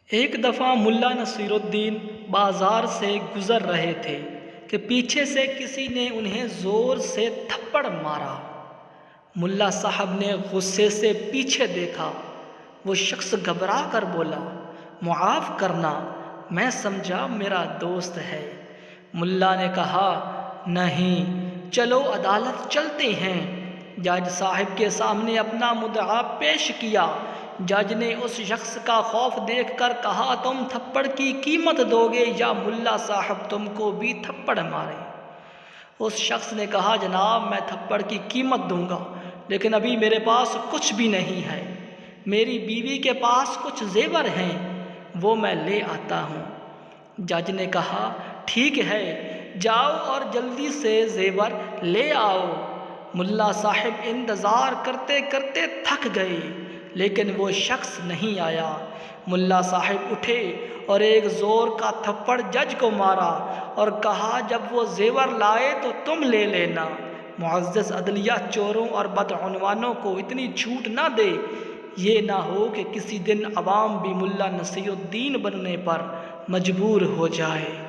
ایک دفعہ ملا نصیر الدین بازار سے گزر رہے تھے کہ پیچھے سے کسی نے انہیں زور سے تھپڑ مارا۔ ملا صاحب نے غصے سے پیچھے دیکھا۔ وہ شخص گھبرا کر بولا، معاف کرنا، میں سمجھا میرا دوست ہے۔ ملا نے کہا، نہیں، چلو عدالت چلتے ہیں۔ جج صاحب کے سامنے اپنا مدعا پیش کیا۔ جج نے اس شخص کا خوف دیکھ کر کہا، تم تھپڑ کی قیمت دو گے یا ملا صاحب تم کو بھی تھپڑ مارے؟ اس شخص نے کہا، جناب میں تھپڑ کی قیمت دوں گا، لیکن ابھی میرے پاس کچھ بھی نہیں ہے۔ میری بیوی کے پاس کچھ زیور ہیں، وہ میں لے آتا ہوں۔ جج نے کہا، ٹھیک ہے، جاؤ اور جلدی سے زیور لے آؤ۔ ملا صاحب انتظار کرتے کرتے تھک گئے، لیکن وہ شخص نہیں آیا۔ ملا صاحب اٹھے اور ایک زور کا تھپڑ جج کو مارا اور کہا، جب وہ زیور لائے تو تم لے لینا۔ معزز عدلیہ چوروں اور بدعنوانوں کو اتنی چھوٹ نہ دے، یہ نہ ہو کہ کسی دن عوام بھی ملا نصیر الدین بننے پر مجبور ہو جائے۔